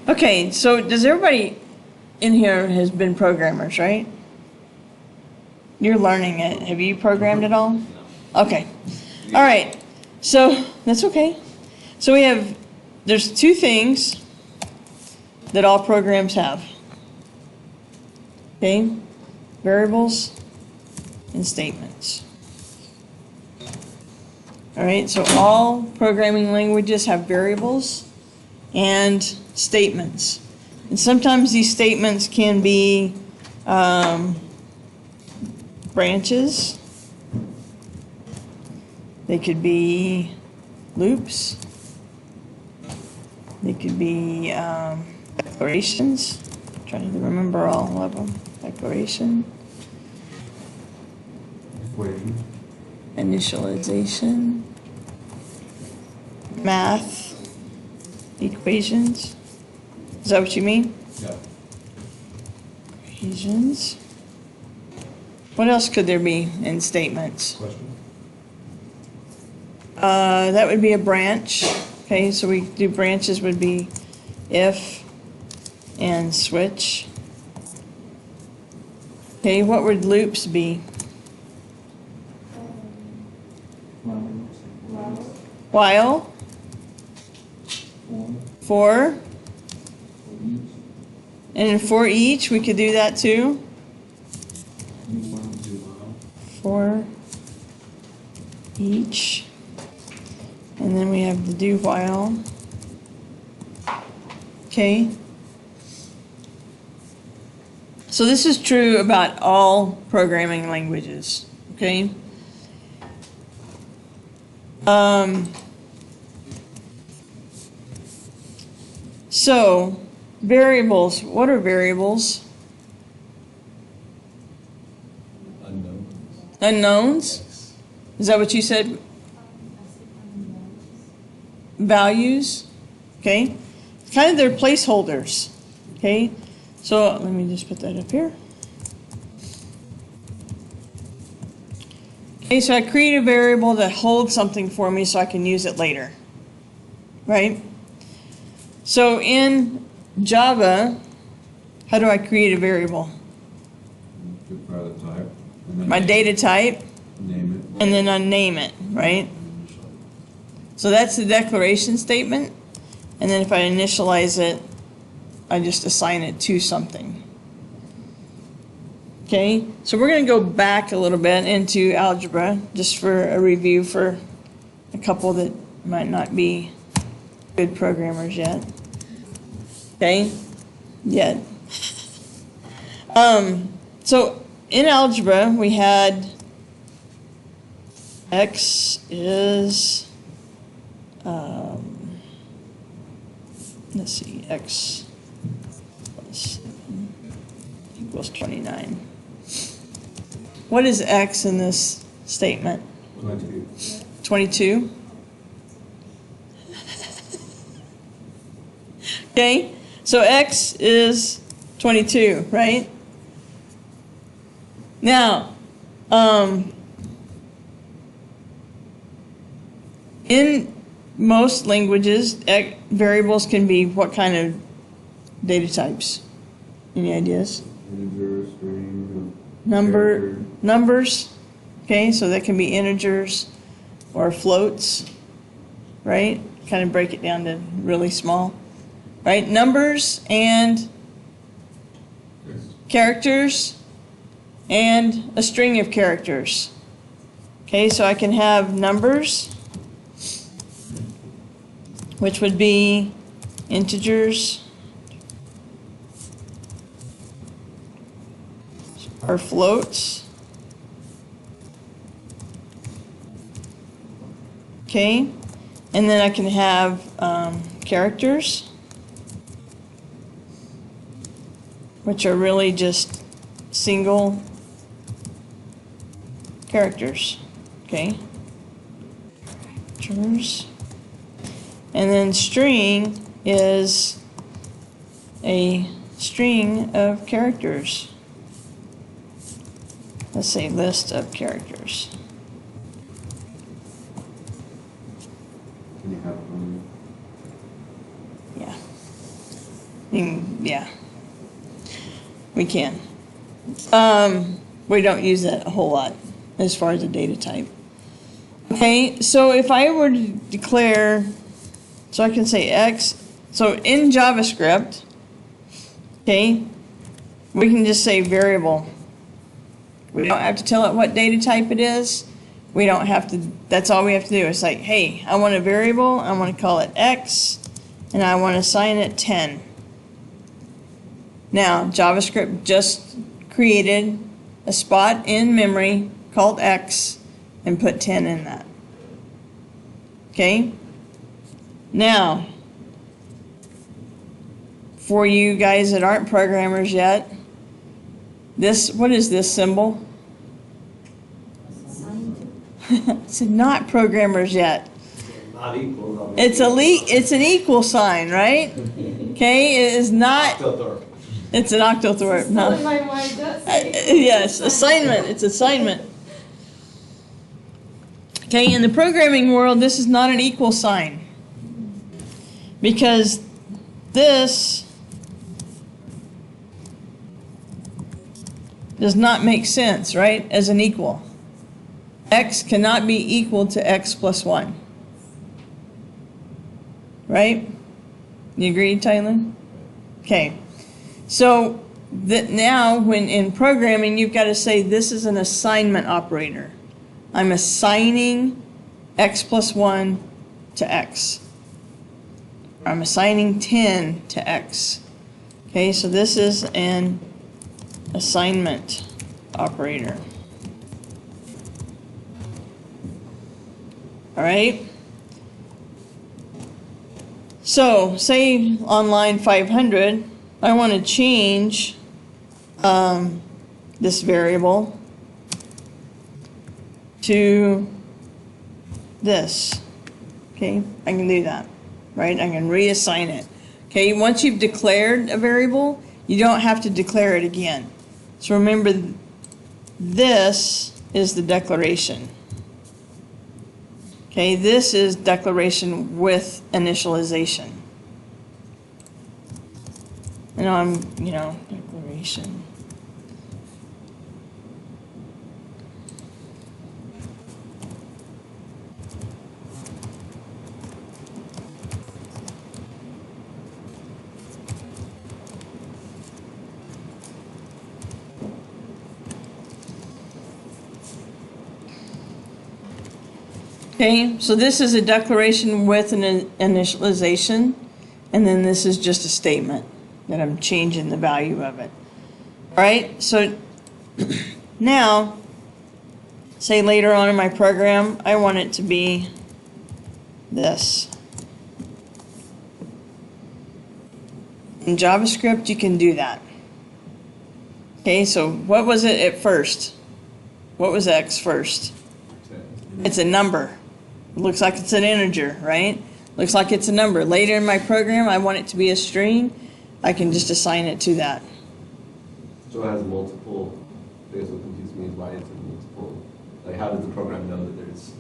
Okay, so does everybody in here has been programmers, right? You're learning it. Have you programmed at all? Okay. All right. So that's okay. So there's two things that all programs have. Okay? Variables and statements. All right, so all programming languages have variables and statements. And sometimes these statements can be branches. They could be loops. They could be declarations. I'm trying to remember all of them. Declaration. Equation. Initialization. Math. Equations. Is that what you mean? Yeah. Equations. What else could there be in statements? Question. That would be a branch. Okay, so we do branches would be if and switch. Okay, what would loops be? While. For. And for each, we could do that too. For each. And then we have the do while. Okay. So this is true about all programming languages. Okay. So variables. What are variables? Unknowns. Unknowns? Is that what you said? Values? Okay. Kind of their placeholders. Okay. So let me just put that up here. Okay, so I create a variable that holds something for me so I can use it later. Right? So in Java, how do I create a variable? Declare the type. My data type, Name it. and then I name it, right? So that's the declaration statement. And then if I initialize it, I just assign it to something. Okay, so we're going to go back a little bit into algebra just for a review for a couple that might not be good programmers yet. Okay, yet. So in algebra we had x is let's see, x plus 7 equals 29. What is x in this statement? 22. 22. Okay, so x is 22, right? Now, in most languages, variables can be what kind of data types? Any ideas? Integer, string, Numbers. Okay, so that can be integers or floats, right? Kind of break it down to really small, right? Numbers and characters and a string of characters. Okay, so I can have numbers, which would be integers or floats. Okay, and then I can have characters, which are really just single characters. Okay, characters. And then string is a string of characters. Let's say list of characters. Can you have one? Yeah. Yeah, we can. We don't use that a whole lot as far as a data type. Okay, so if I were to declare, so I can say X, so in JavaScript, okay, we can just say variable. We don't have to tell it what data type it is. We don't have to, that's all we have to do. It's like, hey, I want a variable, I want to call it X, and I want to assign it 10. Now, JavaScript just created a spot in memory called X and put 10 in that. Okay? Now, for you guys that aren't programmers yet, this, what is this symbol? It's not programmers yet. Not equal. It's an equal sign, right? Okay, it is not. It's an octothorpe. No. Yes, assignment. It's assignment. Okay, in the programming world, this is not an equal sign because this does not make sense, right? As an equal. X cannot be equal to X plus 1. Right? You agree, Tyler? Okay. So that now when in programming, you've got to say this is an assignment operator. I'm assigning X plus 1 to X. I'm assigning 10 to X. Okay, so this is an assignment operator. All right. So say on line 500, I want to change this variable to this. Okay, I can do that, right? I can reassign it. Okay, once you've declared a variable, you don't have to declare it again. So remember, this is the declaration. Okay, this is declaration with initialization. And I'm, declaration. Okay, so this is a declaration with an initialization, and then this is just a statement that I'm changing the value of it. All right, so now, say later on in my program, I want it to be this. In JavaScript, you can do that. Okay, so what was it at first? What was X first? It's a number. It looks like it's an integer, right? Looks like it's a number. Later in my program, I want it to be a string. I can just assign it to that. So it has multiple, I guess what confused me is why it's a multiple. Like, how does the program know that there's...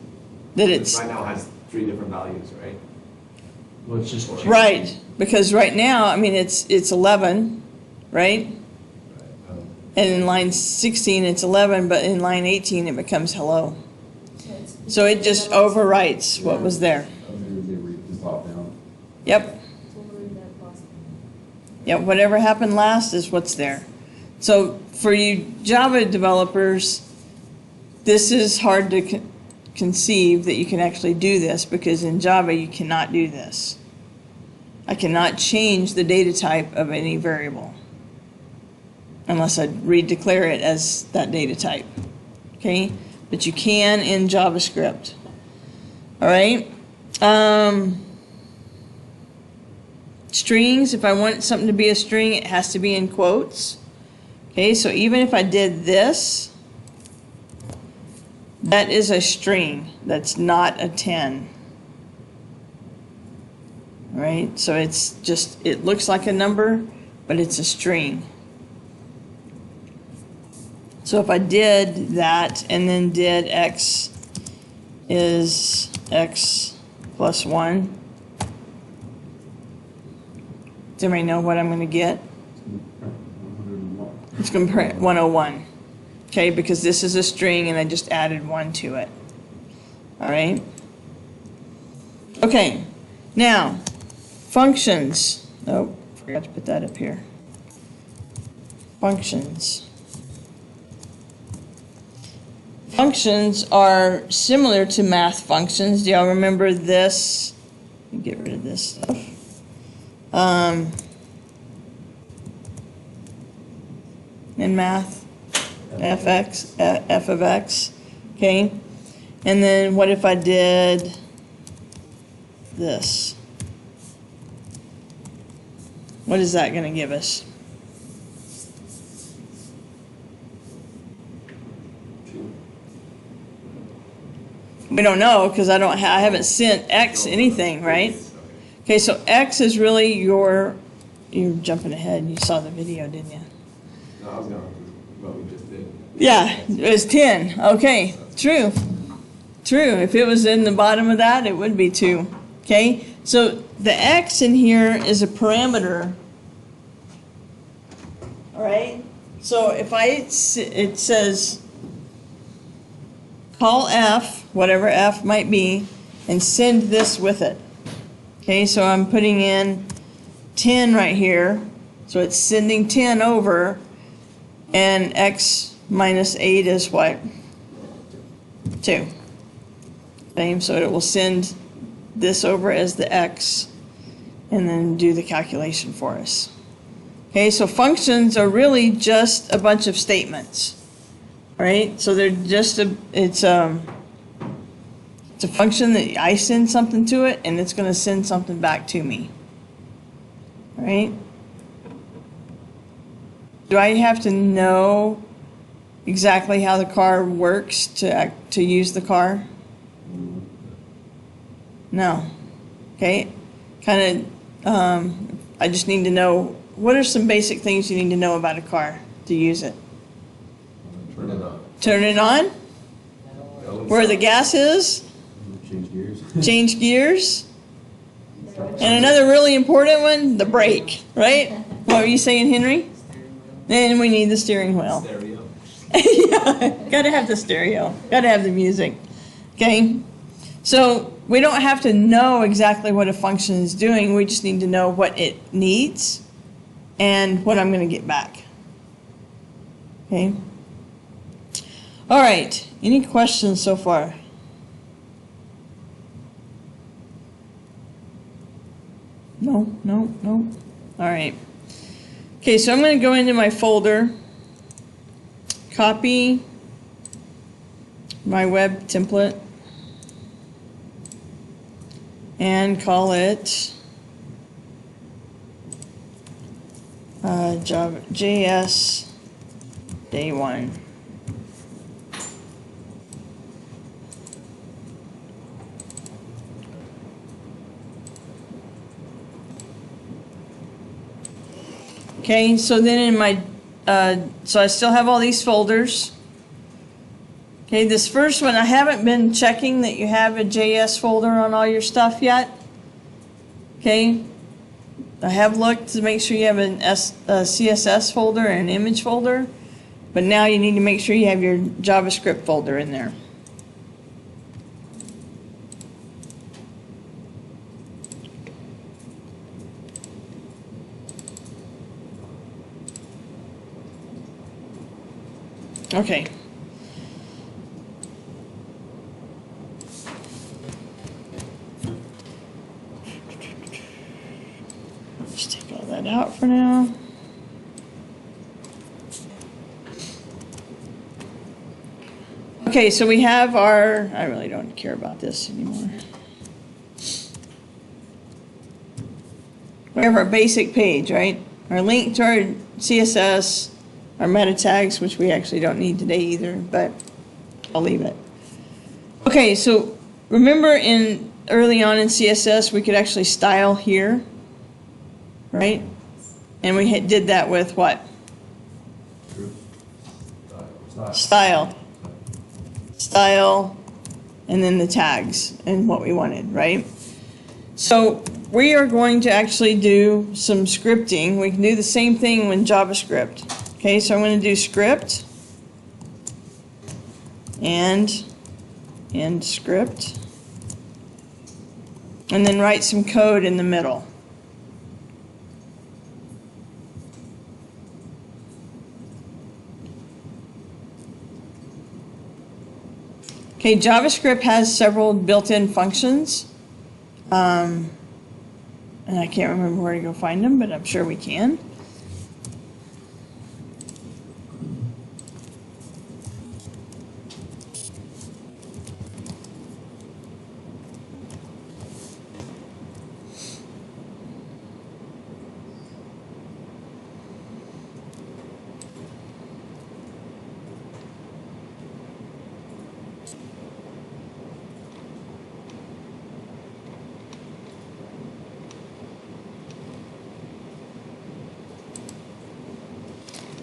That it's... Right now it has 3 different values, right? Well, it's just Right, because right now, I mean, it's 11, right? And in line 16, it's 11, but in line 18, it becomes hello. So it just overwrites what was there. They read the top down. Yep. Yep, whatever happened last is what's there. So for you Java developers, this is hard to conceive that you can actually do this, because in Java you cannot do this. I cannot change the data type of any variable unless I redeclare it as that data type. Okay? But you can in JavaScript. All right? Strings, if I want something to be a string, it has to be in quotes. Okay, so even if I did this, that is a string. That's not a 10. All right, so it's just, it looks like a number, but it's a string. So if I did that and then did X is X plus 1, Does anybody know what I'm going to get? 101. It's going to print 101. Okay, because this is a string and I just added 1 to it. All right. Okay, now functions. Oh, forgot to put that up here. Functions. Functions are similar to math functions. Do y'all remember this? Let me get rid of this stuff. In math, f of x, okay? And then what if I did this? What is that going to give us? We don't know because I haven't sent x anything, right? Okay, so x is really you're jumping ahead. You saw the video, didn't you? No, I was going to what we just did. Yeah, it was 10. Okay, true. True. If it was in the bottom of that, it would be 2. Okay, so the x in here is a parameter. All right, so if it says call f, whatever f might be, and send this with it. Okay, so I'm putting in 10 right here, so it's sending 10 over, and x minus 8 is what? 2. Okay, so it will send this over as the x, and then do the calculation for us. Okay, so functions are really just a bunch of statements. Right? So they're just it's a function that I send something to it and it's going to send something back to me. Right? Do I have to know exactly how the car works to use the car? No. Okay? Kind of I just need to know what are some basic things you need to know about a car to use it. Turn it on. Turn it on, where the gas is, Change gears. change gears, and another really important one, the brake, right? What were you saying, Henry? Then we need the steering wheel. Stereo. Yeah, gotta have the stereo, gotta have the music, okay? So we don't have to know exactly what a function is doing, we just need to know what it needs and what I'm gonna get back, okay? All right, any questions so far? No, no, no. All right. Okay, so I'm going to go into my folder, copy my web template, and call it Java JS Day 1. Okay, so then in my, so I still have all these folders. Okay, this first one, I haven't been checking that you have a JS folder on all your stuff yet. Okay, I have looked to make sure you have a CSS folder and an image folder, but now you need to make sure you have your JavaScript folder in there. Okay. Just take all that out for now. Okay, so we have our, I really don't care about this anymore. We have our basic page, right? Our link to our CSS, our meta tags, which we actually don't need today either, but I'll leave it. Okay, so remember early on in CSS, we could actually style here, right? And we did that with what? Style. Style, and then the tags and what we wanted, right? So we are going to actually do some scripting. We can do the same thing with JavaScript. Okay, so I'm going to do script and script, and then write some code in the middle. Okay, JavaScript has several built-in functions. And I can't remember where to go find them, but I'm sure we can.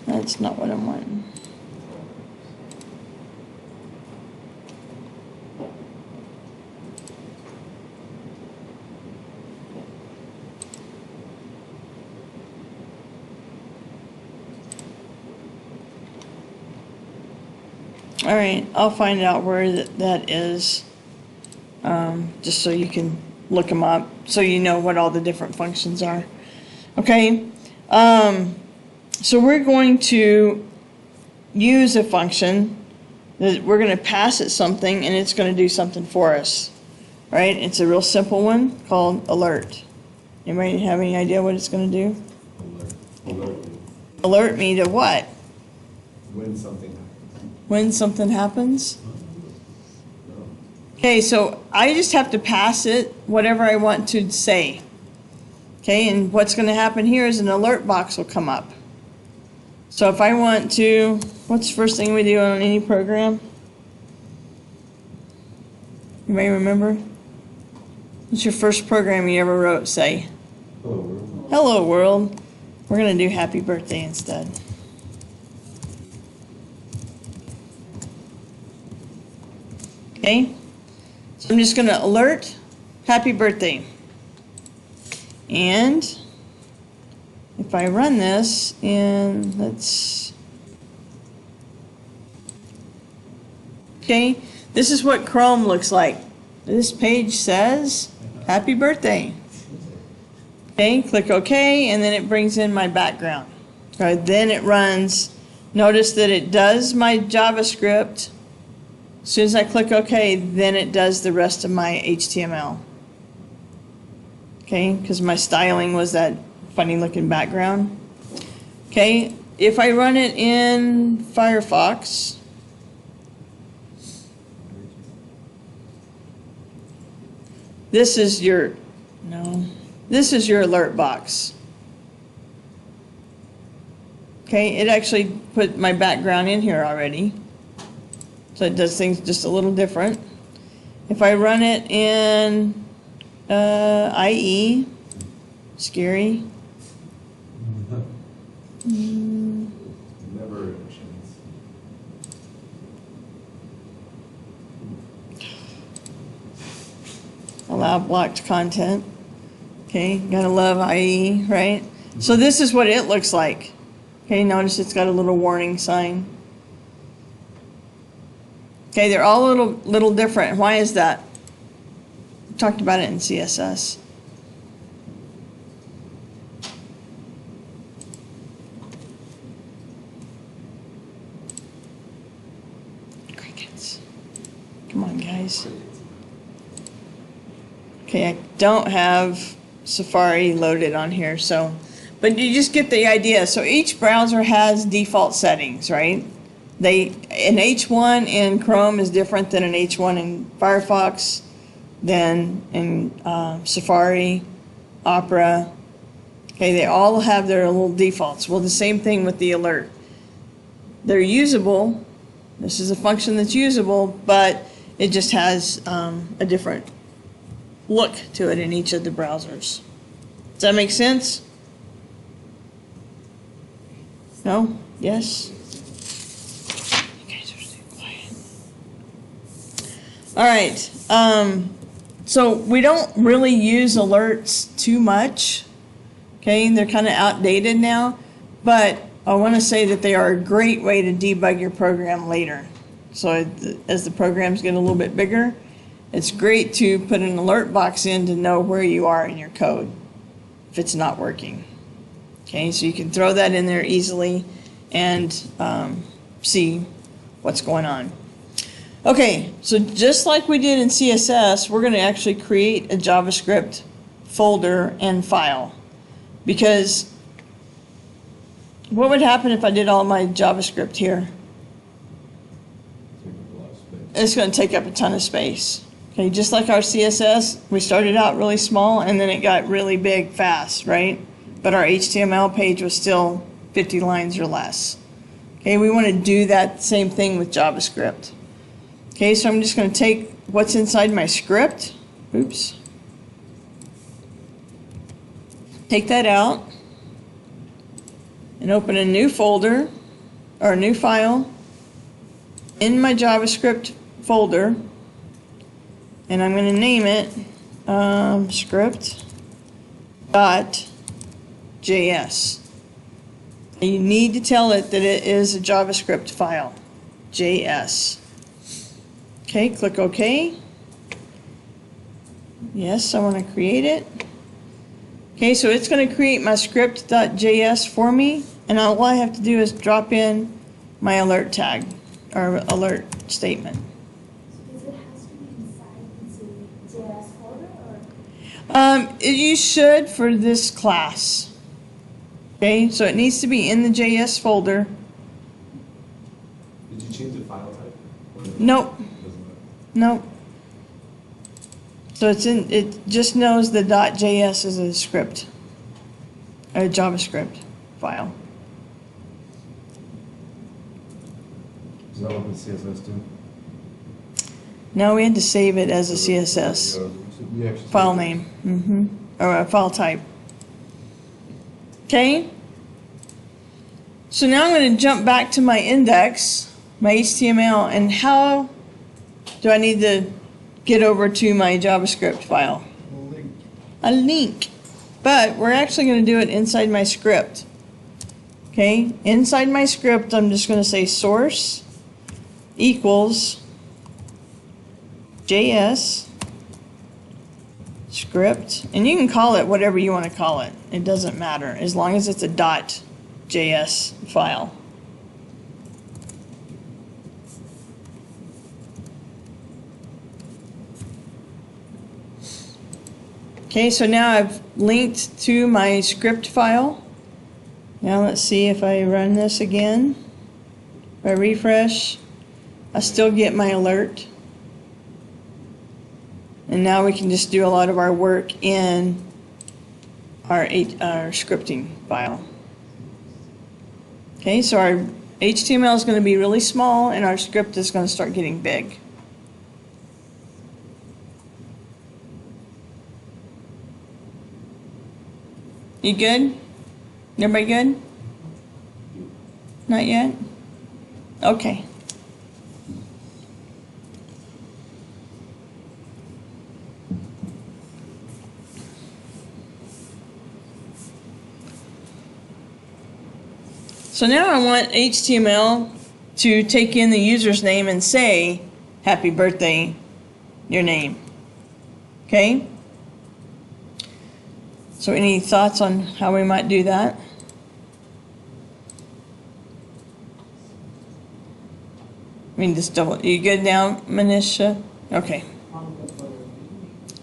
That's not what I'm wanting. All right, I'll find out where that is, just so you can look them up, so you know what all the different functions are. Okay. So we're going to use a function that we're going to pass it something, and it's going to do something for us, right? It's a real simple one called alert. Anybody have any idea what it's going to do? Alert. Alert me to what? When something happens. When something happens? No. Okay, so I just have to pass it whatever I want to say. Okay, and what's going to happen here is an alert box will come up. So if I want to, what's the first thing we do on any program? You may remember? What's your first program you ever wrote say? Hello, world. Hello world. We're going to do happy birthday instead. Okay? So I'm just going to alert happy birthday. And if I run this, and okay, this is what Chrome looks like. This page says, happy birthday. Okay, click OK, and then it brings in my background. Right, then it runs. Notice that it does my JavaScript. As soon as I click OK, then it does the rest of my HTML. Okay, because my styling was that funny looking background. Okay, if I run it in Firefox, this is your alert box. Okay, it actually put my background in here already, so it does things just a little different. If I run it in IE, scary. Never a chance. Allow blocked content. Okay, gotta love IE, right? So this is what it looks like. Okay, notice it's got a little warning sign. Okay, they're all a little different. Why is that? We talked about it in CSS. Crickets. Come on, guys. Okay, I don't have Safari loaded on here, so, but you just get the idea. So each browser has default settings, right? An H1 in Chrome is different than an H1 in Firefox, than in Safari, Opera. Okay, they all have their little defaults. Well, the same thing with the alert. They're usable. This is a function that's usable, but it just has a different look to it in each of the browsers. Does that make sense? No? Yes? You guys are so quiet. All right. So we don't really use alerts too much. Okay, they're kind of outdated now, but I want to say that they are a great way to debug your program later. So as the programs get a little bit bigger, it's great to put an alert box in to know where you are in your code if it's not working. Okay, so you can throw that in there easily and see what's going on. Okay, so just like we did in CSS, we're going to actually create a JavaScript folder and file. Because what would happen if I did all my JavaScript here? Take up a lot of space. It's going to take up a ton of space. Okay, just like our CSS, we started out really small and then it got really big fast, right? But our HTML page was still 50 lines or less. Okay, we want to do that same thing with JavaScript. Okay, so I'm just going to take what's inside my script. Oops. Take that out and open a new folder or a new file in my JavaScript folder, and I'm going to name it script.js. You need to tell it that it is a JavaScript file, JS. Okay, click OK. Yes, I want to create it. Okay, so it's going to create my script.js for me, and all I have to do is drop in my alert tag or alert statement. Does it have to be inside the JS folder or? You should for this class. Okay, so it needs to be in the JS folder. Did you change the file type? Or no? Nope, Doesn't matter. nope. So it's in. It just knows the .js is a script, a JavaScript file. Is that what the CSS do? Now we had to save it as a CSS We actually file name, or a file type. Okay. So now I'm going to jump back to my index, my HTML, and how do I need to get over to my JavaScript file? A link. But we're actually going to do it inside my script. Okay, inside my script, I'm just going to say source equals JS script, and you can call it whatever you want to call it. It doesn't matter as long as it's a .js file. Okay, so now I've linked to my script file. Now let's see if I run this again. If I refresh, I still get my alert. And now we can just do a lot of our work in our scripting file. Okay, so our HTML is going to be really small and our script is going to start getting big. You good? Everybody good? Not yet? Okay. So now I want HTML to take in the user's name and say, happy birthday, your name. Okay? So any thoughts on how we might do that? I mean, just double. You good now, Manisha? Okay.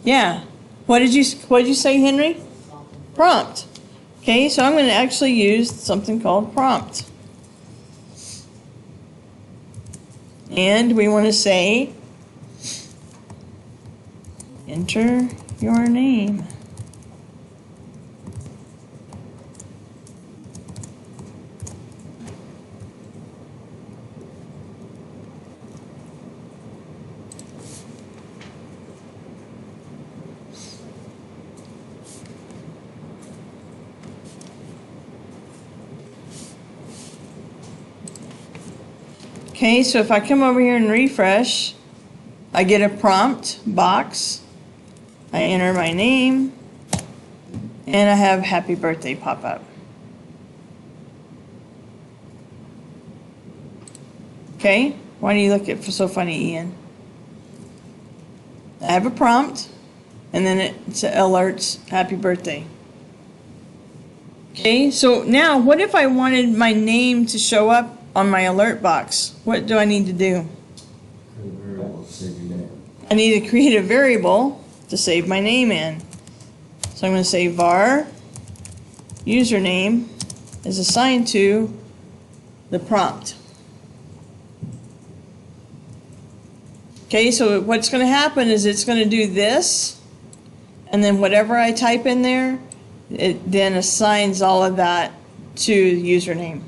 Yeah. What did you say, Henry? Prompt. Okay, so I'm going to actually use something called prompt. And we want to say, enter your name. Okay, so if I come over here and refresh, I get a prompt box, I enter my name, and I have happy birthday pop up. Okay, why do you look at so funny, Ian? I have a prompt, and then it alerts happy birthday. Okay, so now what if I wanted my name to show up on my alert box? What do I need to do? Create a variable, save your name. I need to create a variable to save my name in. So I'm going to say var username is assigned to the prompt. Okay, so what's going to happen is it's going to do this, and then whatever I type in there, it then assigns all of that to username.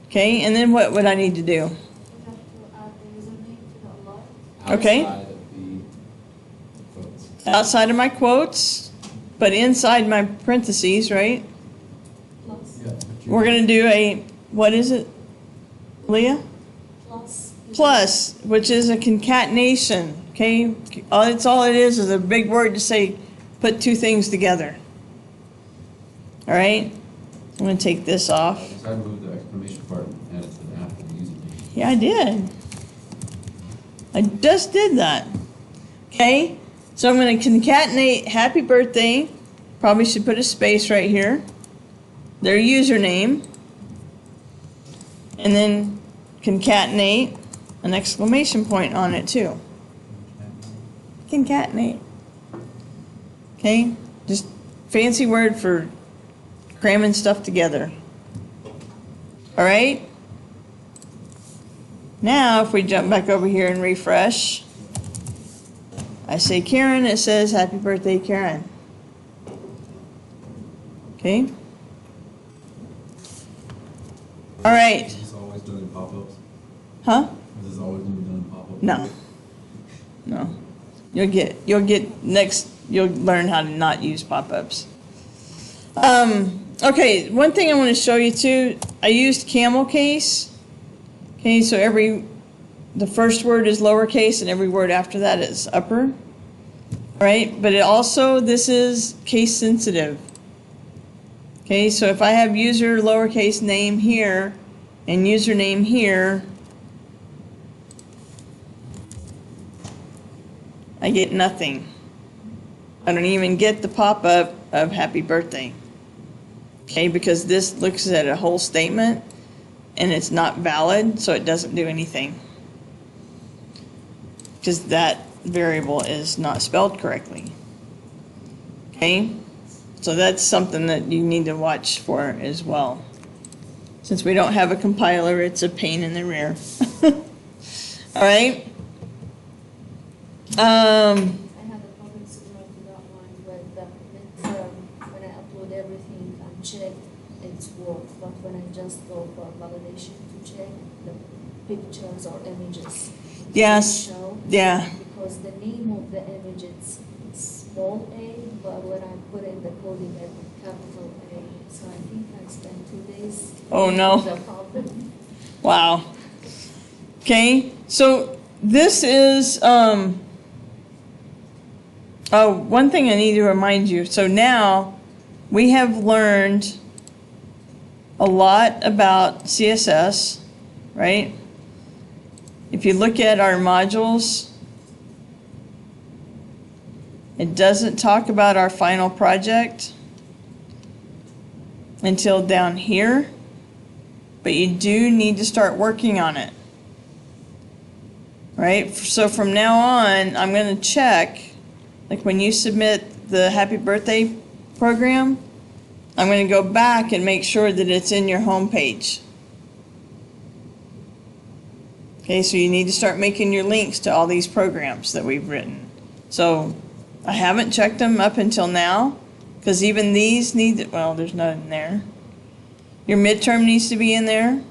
Okay, and then what would I need to do? You have to add the username to the alert. Okay. Outside of the quotes. Outside of my quotes, but inside my parentheses, right? Plus, Yeah. but you- We're going to do a, what is it, Leah? plus. Plus, which is a concatenation, okay? It's all it is a big word to say, put two things together. All right? I'm going to take this off. So I moved the exclamation part and added to the after the username. Yeah, I did. I just did that. Okay? So I'm going to concatenate happy birthday. Probably should put a space right here. Their username. And then concatenate an exclamation point on it too. Concatenate. Okay? Just fancy word for cramming stuff together. All right? Now, if we jump back over here and refresh, I say Karen, it says happy birthday, Karen. Okay? All right. Is this always done in pop-ups? Huh? Is this always going to be done in pop-ups? No. No. You'll learn how to not use pop-ups. Okay, one thing I want to show you too, I used camel case. Okay, so the first word is lowercase and every word after that is upper. Right? But this is case sensitive. Okay, so if I have user lowercase name here and username here, I get nothing. I don't even get the pop-up of happy birthday. Okay, because this looks at a whole statement and it's not valid, so it doesn't do anything. Because that variable is not spelled correctly. Okay, so that's something that you need to watch for as well. Since we don't have a compiler, it's a pain in the rear. All right. I had a problem similar to that one where the midterm, when I upload everything and check, it's works. But when I just go for validation to check, the pictures or images Yes. show. Yeah. Because the name of the image is small a, but when I put in the coding, I put capital A. So I think I spent 2 days. Oh, no. with the problem. Wow. Okay, so this is, one thing I need to remind you. So now we have learned a lot about CSS, right? If you look at our modules, it doesn't talk about our final project until down here, but you do need to start working on it. Right? So from now on, I'm going to check, like when you submit the happy birthday program, I'm going to go back and make sure that it's in your home page. Okay, so you need to start making your links to all these programs that we've written. So I haven't checked them up until now, because even these need, well, there's none in there. Your midterm needs to be in there.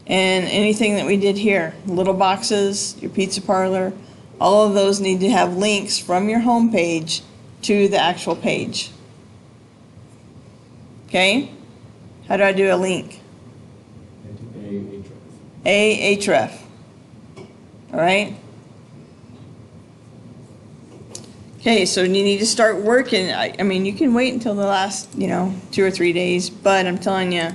And anything that we did here, little boxes, your pizza parlor, all of those need to have links from your home page to the actual page. Okay? How do I do a link? And to Ahref. All right? Okay, so you need to start working. I mean, you can wait until the last, 2 or 3 days, but I'm telling you,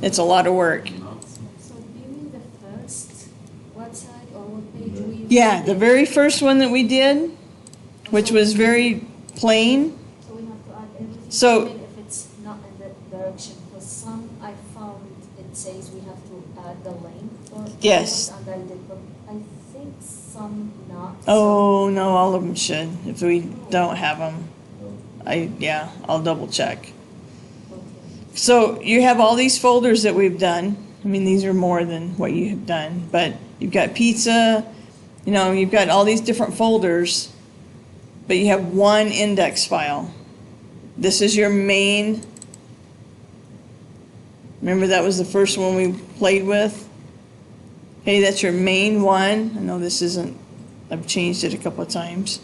it's a lot of work. So do you mean the first website or what page we? Yeah, the very first one that we did, which was very plain. So we have to add everything, So- even if it's not in that direction, because some I found it says we have to add the link for. Yes. And I did, but I think some not. Oh, no, all of them should. If we don't have them, I'll double check. Okay. So you have all these folders that we've done. I mean, these are more than what you have done, but you've got pizza, you've got all these different folders, but you have one index file. This is your main. Remember that was the first one we played with? Okay, that's your main one. I know this isn't, I've changed it a couple of times.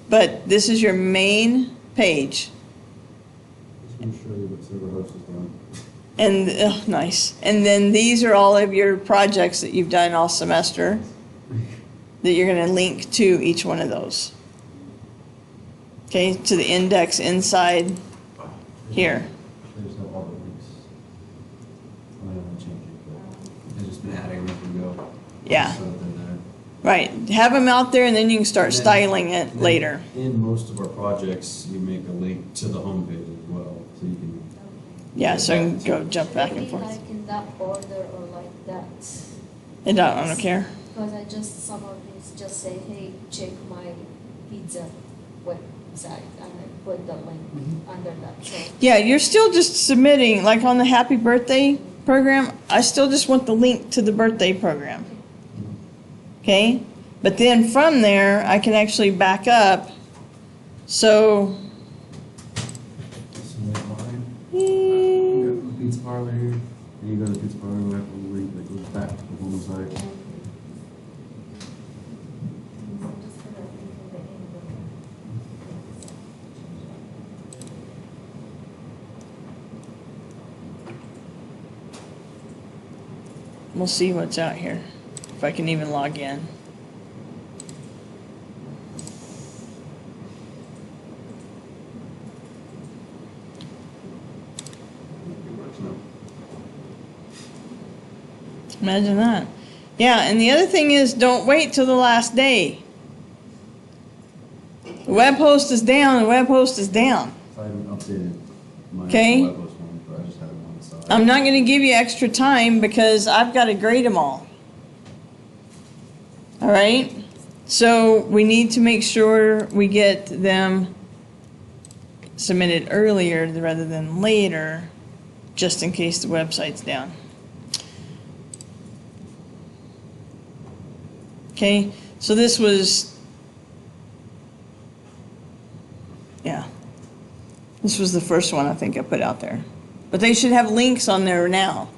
But this is your main page. Just want to show you what server host is doing. And, nice. And then these are all of your projects that you've done all semester that you're going to link to each one of those. Okay, to the index inside here. There's no other links. I haven't changed it, but I've just been adding them and go. Yeah, so they're there. right. Have them out there and then you can start And then- styling it And later. In most of our projects, you make a link to the homepage as well, so you can. Yeah, so you can go jump back and Maybe forth. like in that order or like that. I don't care. Because some of these just say, hey, check my pizza website, and I put the link under that. So Yeah, you're still just submitting, like on the happy birthday program, I still just want the link to the birthday program. Okay? But then from there, I can actually back up. So, Submit mine. eh, You go to the pizza parlor here, and you go to the pizza parlor, we have a link that goes back to the home site. just put a link in the end. we'll see what's out here. If I can even log in. It works now. Imagine that. Yeah, and the other thing is don't wait till the last day. The web host is down, the web host is down. So I haven't updated my Okay. web host one, but I just have it on the side. I'm not going to give you extra time because I've got to grade them all. All right? So we need to make sure we get them submitted earlier rather than later, just in case the website's down. Okay, so this was, yeah, this was the first one I think I put out there. But they should have links on there now.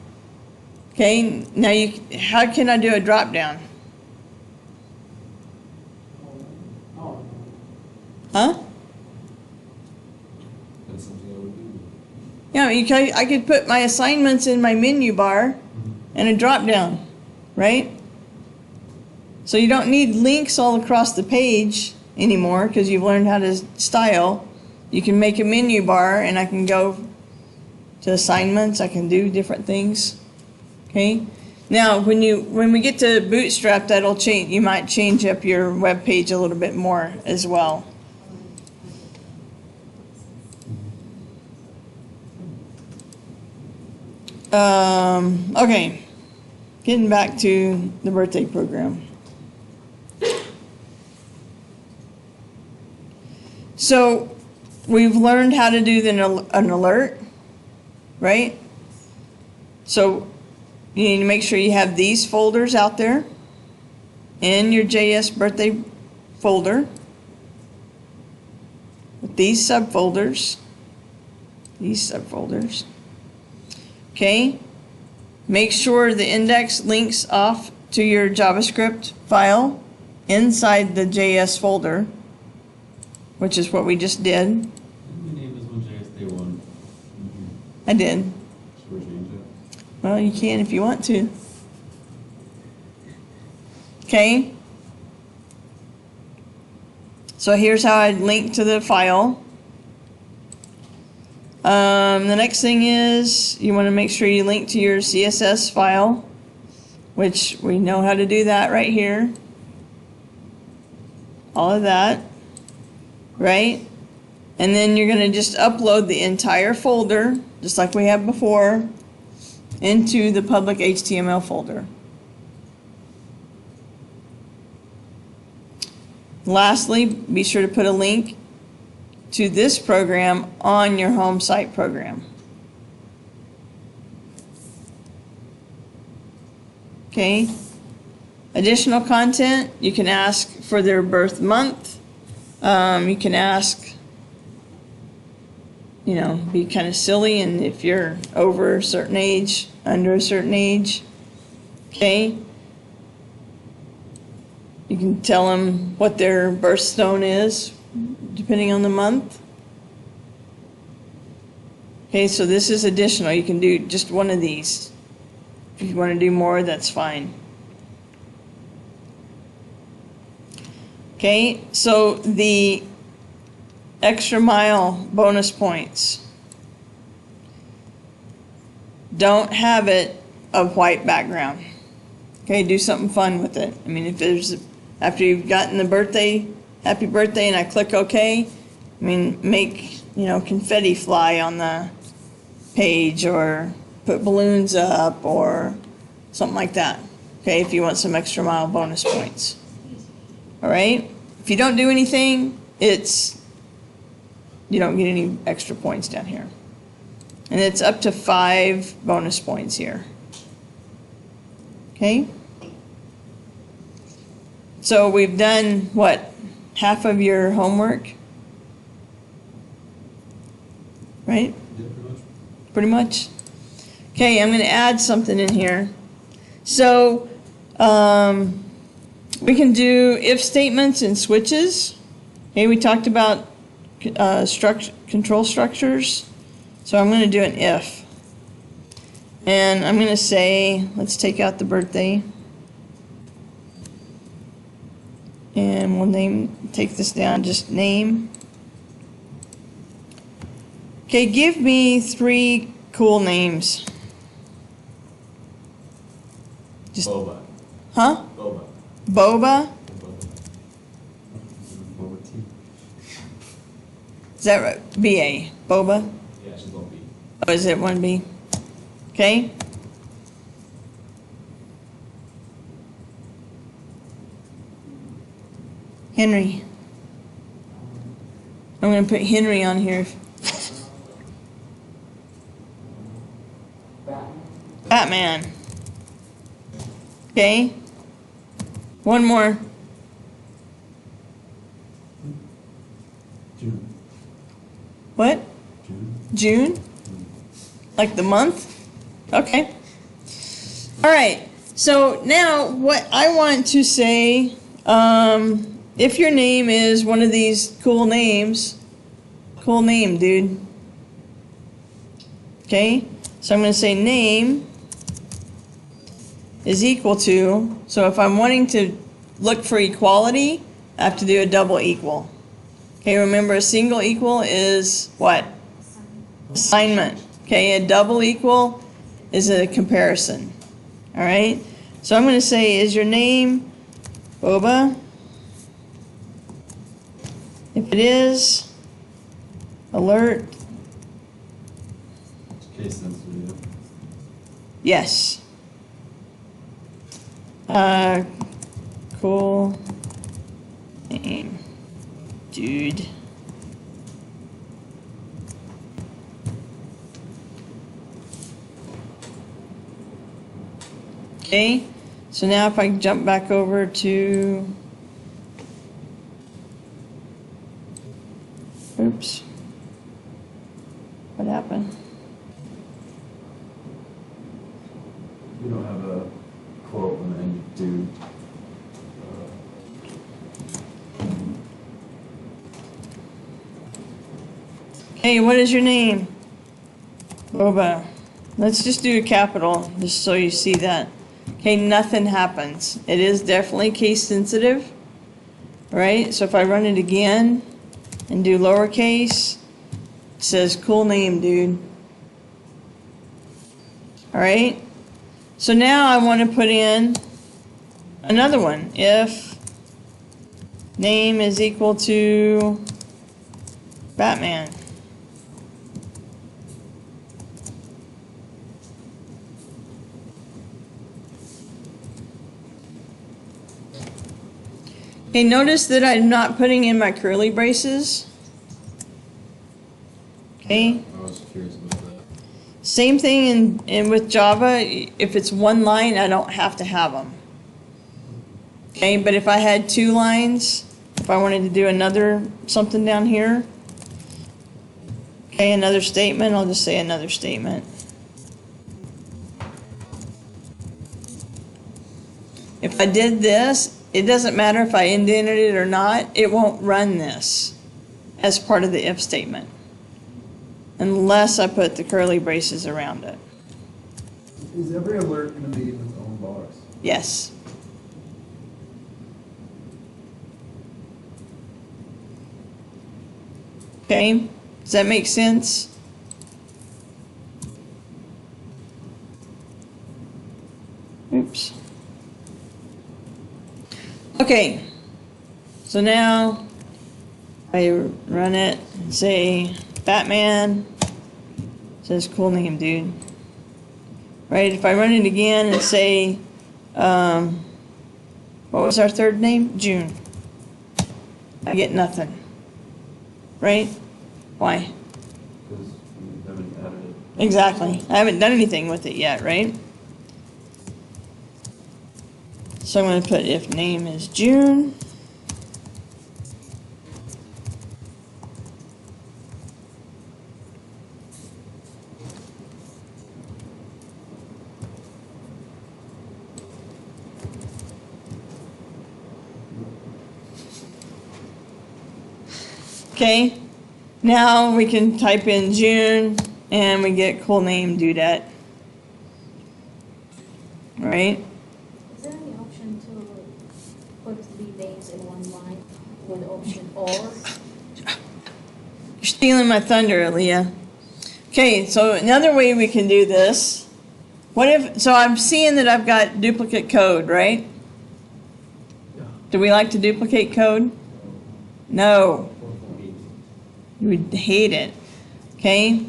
Okay, now how can I do a drop down? Huh? That's something I would do. Yeah, I could put my assignments in my menu bar and a drop down, right? So you don't need links all across the page anymore because you've learned how to style. You can make a menu bar and I can go to assignments, I can do different things. Okay? Now, when we get to Bootstrap, that'll change. You might change up your web page a little bit more as well. Okay, getting back to the birthday program. So we've learned how to do an alert, right? So you need to make sure you have these folders out there in your JS birthday folder with these subfolders. Okay, make sure the index links off to your JavaScript file inside the JS folder, which is what we just did. Didn't we name this one JS Day 1? I did. Should we change it? Well, you can if you want to. Okay. So here's how I'd link to the file. The next thing is you want to make sure you link to your CSS file, which we know how to do that right here. All of that, right? And then you're going to just upload the entire folder, just like we have before, into the public HTML folder. Lastly, be sure to put a link to this program on your home site program. Okay. Additional content, you can ask for their birth month. You can ask, you know, be kind of silly, and if you're over a certain age, under a certain age, okay. You can tell them what their birthstone is, depending on the month. Okay, so this is additional. You can do just one of these. If you want to do more, that's fine. Okay, so the extra mile bonus points. Don't have it of white background. Okay, do something fun with it. I mean, if there's, after you've gotten the birthday, happy birthday, and I click OK, I mean, make, you know, confetti fly on the page, or put balloons up, or something like that. Okay, if you want some extra mile bonus points. All right? If you don't do anything, it's, you don't get any extra points down here. And it's up to 5 bonus points here. Okay? So we've done, what, half of your homework? Right? Yeah, pretty much. Pretty much. Okay, I'm going to add something in here. So we can do if statements and switches. Okay, we talked about control structures. So I'm going to do an if. And I'm going to say, let's take out the birthday. And we'll take this down, just name. Okay, give me 3 cool names. Just, Boba. huh? Boba. Boba? Over tea. Is that right? B-A. Boba? Yeah, she's gonna be. Oh, is it 1B? Okay. Henry. I'm going to put Henry on here. Batman. Okay. One more. June. What? June. June? Like the month? Okay. All right. So now what I want to say, if your name is one of these cool names, cool name, dude. Okay. So I'm going to say name is equal to, so if I'm wanting to look for equality, I have to do a double equal. Okay, remember a single equal is what? Assignment. Okay, a double equal is a comparison. All right, so I'm going to say, is your name Boba? If it is, alert, Case sensitive. yes. Cool name, dude. Okay, so now if I jump back over to, oops, what happened? We don't have a quote on the end of dude. Hey, what is your name? Boba. Let's just do a capital, just so you see that. Okay, nothing happens. It is definitely case sensitive, All right, so if I run it again and do lowercase, it says cool name, dude. All right, so now I want to put in another one. If name is equal to Batman. Okay, notice that I'm not putting in my curly braces. Okay. I was curious about that. Same thing in with Java. If it's one line, I don't have to have them. Okay, but if I had 2 lines, if I wanted to do another something down here, okay, another statement, I'll just say another statement. If I did this, it doesn't matter if I indented it or not, it won't run this as part of the if statement unless I put the curly braces around it. Is every alert going to be in its own box? Yes. Okay, does that make sense? Oops. Okay, so now I run it and say Batman, says cool name, dude. Right, if I run it again and say, what was our third name? June. I get nothing. Right? Why? Because we haven't added it. Exactly. I haven't done anything with it yet, right? So I'm going to put if name is June. Okay, now we can type in June and we get cool name dudette. Right? Is there any option to put 3 names in one line with the option or? You're stealing my thunder, Leah. Okay, so another way we can do this. What if, so I'm seeing that I've got duplicate code, right? Do we like to duplicate code? No. You would hate it. Okay?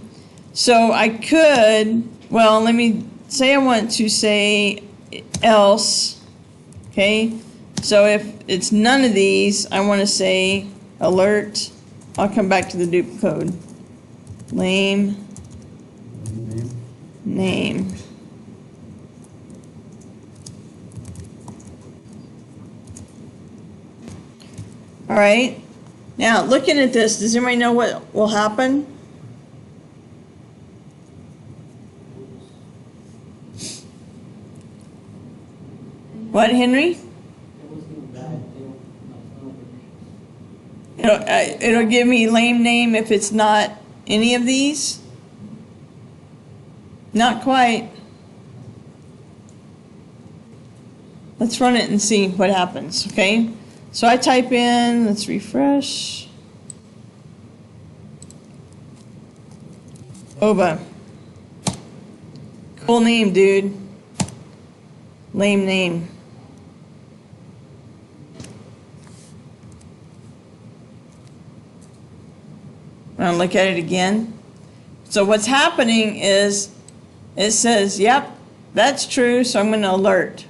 So I could, well, let me say I want to say else. Okay? So if it's none of these, I want to say alert. I'll come back to the dupe code. Lame name. All right. Now, looking at this, does anybody know what will happen? What, Henry? It'll give me lame name if it's not any of these? Not quite. Let's run it and see what happens, okay? So I type in, let's refresh. Boba. Cool name, dude. Lame name. I'm gonna look at it again. So what's happening is it says, yep, that's true, so I'm gonna alert.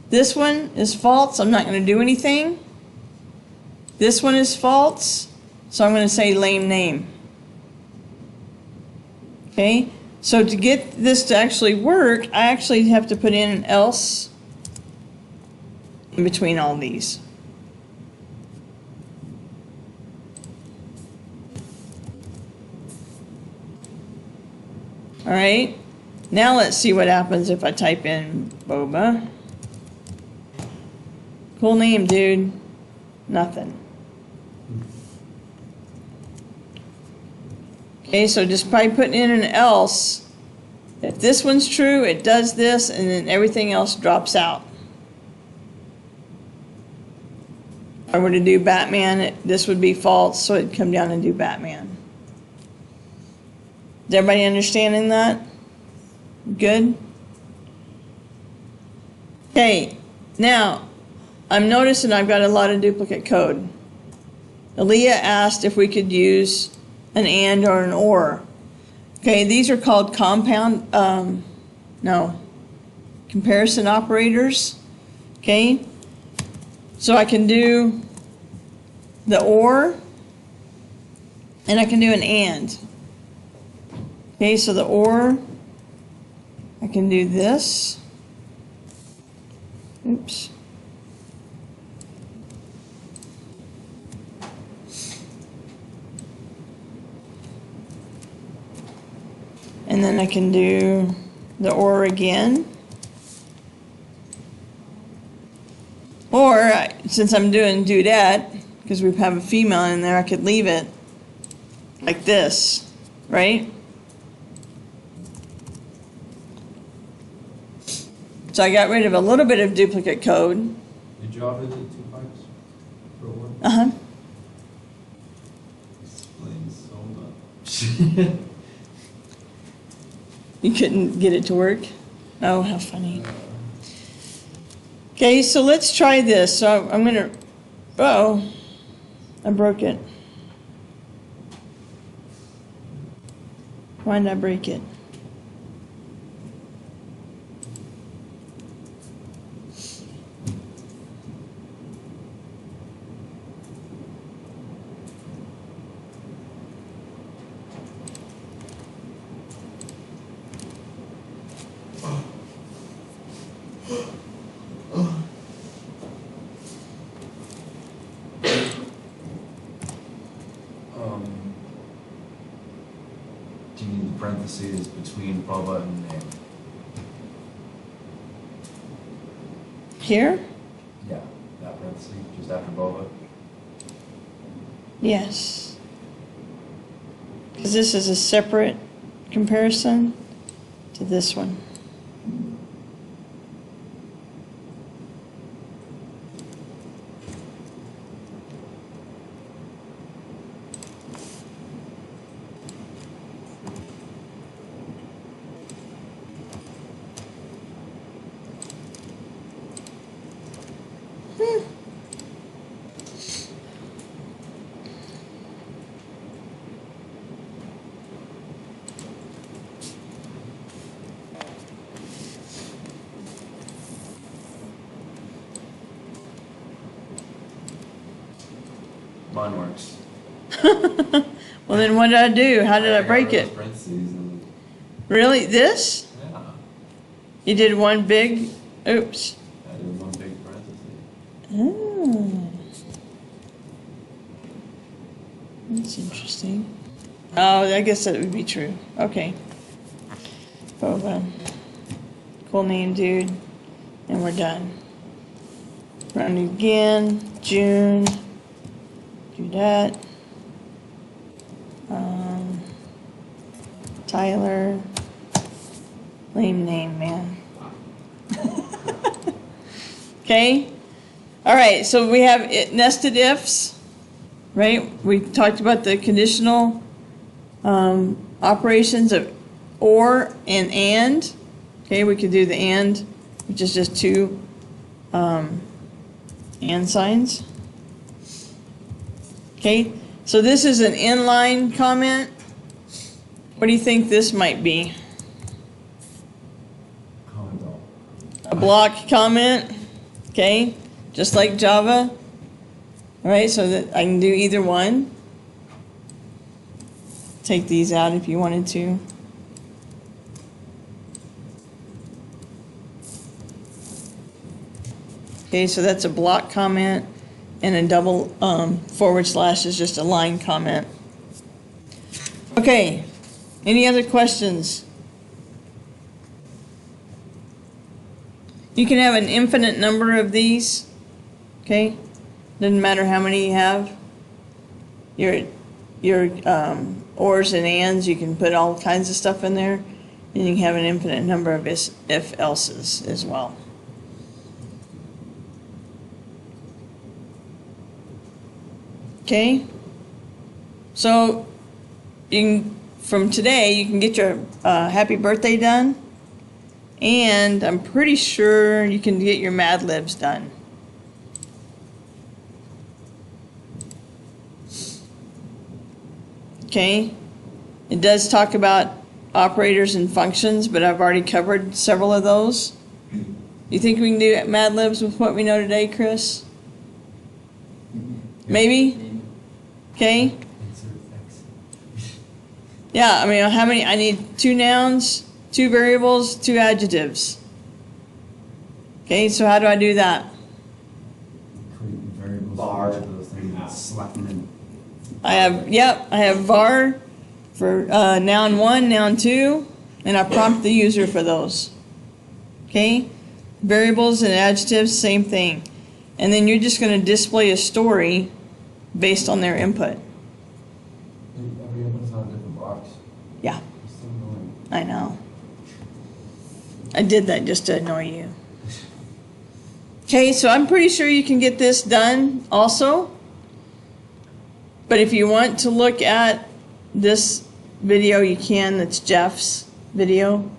This one is false, I'm not going to do anything. This one is false, so I'm going to say lame name. Okay, so to get this to actually work, I actually have to put in an else in between all these. All right, now let's see what happens if I type in boba. Cool name, dude. Nothing. Okay, so just by putting in an else, if this one's true, it does this, and then everything else drops out. I were to do Batman, this would be false, so it'd come down and do Batman. Is everybody understanding that? Good? Okay, now, I'm noticing I've got a lot of duplicate code. Aaliyah asked if we could use an and or an or. Okay, these are called comparison operators. Okay, so I can do the or, and I can do an and. Okay, so the or, I can do this. Oops. And then I can do the or again. Or, since I'm doing dudette, because we have a female in there, I could leave it like this, right? So I got rid of a little bit of duplicate code. Did Java do 2 pipes for one? Uh-huh. Explains so much. You couldn't get it to work? Oh, how funny. Okay, so let's try this. So I'm going to, uh-oh, I broke it. Why did I break it? Do you need the parentheses between Bubba and name? Here? Yeah, that parentheses, just after Bubba. Yes. Because this is a separate comparison to this one. Mine works. Well, then what did I do? How did I break got rid it? of parentheses and- Really? This? Yeah, You did one big, oops. I did one big parenthesis. Oh. That's interesting. Oh, I guess that would be true. Okay. Boba. Cool name, dude. And we're done. Run it again. June. Do that. Tyler. Lame name, man. Okay. All right. So we have nested ifs, right? We talked about the conditional operations of or and. Okay, we could do the and, which is just two and signs. Okay, so this is an inline comment. What do you think this might be? Comment all. A block comment, okay, just like Java. All right, so that I can do either one. Take these out if you wanted to. Okay, so that's a block comment, and a double forward slash is just a line comment. Okay, any other questions? You can have an infinite number of these, okay? Doesn't matter how many you have. Your ors and ands, you can put all kinds of stuff in there, and you can have an infinite number of if-elses as well. Okay? So, from today, you can get your happy birthday done. And I'm pretty sure you can get your Mad Libs done. Okay? It does talk about operators and functions, but I've already covered several of those. You think we can do Mad Libs with what we know today, Chris? Maybe? Okay? Yeah, I mean, how many? I need 2 nouns, 2 variables, 2 adjectives. Okay, so how do I do that? Create variables Var. for each of those things and slap them in. I have var for noun 1, noun 2, and I prompt the user for those. Okay? Variables and adjectives, same thing. And then you're just going to display a story based on their input. Every input's on a different box. Yeah, It's so annoying. I know. I did that just to annoy you. Okay, so I'm pretty sure you can get this done also. But if you want to look at this video, you can. That's Jeff's video.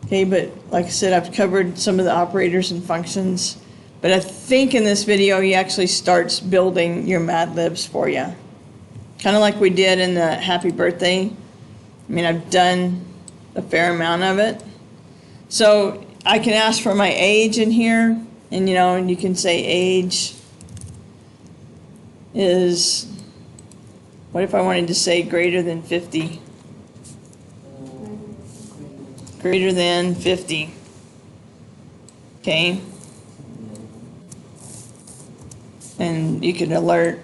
Okay, but like I said, I've covered some of the operators and functions. But I think in this video, he actually starts building your Mad Libs for you. Kind of like we did in the happy birthday. I mean, I've done a fair amount of it. So I can ask for my age in here, and you can say age is, what if I wanted to say greater than 50? Greater than 50. Okay. And you can alert.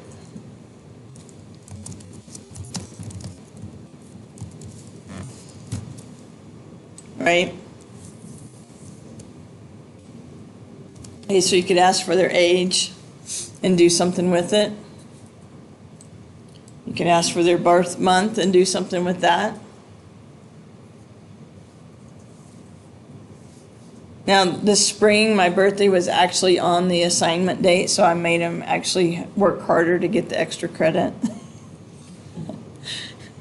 Right? Okay, so you could ask for their age and do something with it. You can ask for their birth month and do something with that. Now, this spring, my birthday was actually on the assignment date, so I made them actually work harder to get the extra credit.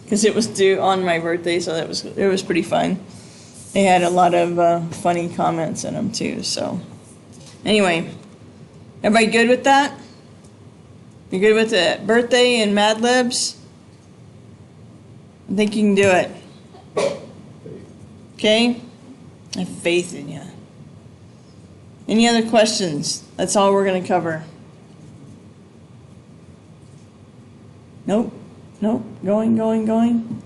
Because it was due on my birthday, so it was pretty fun. They had a lot of funny comments in them too, so. Anyway, everybody good with that? You good with the birthday and Mad Libs? I think you can do it. Okay? I have faith in you. Any other questions? That's all we're going to cover. Nope. Nope. Going.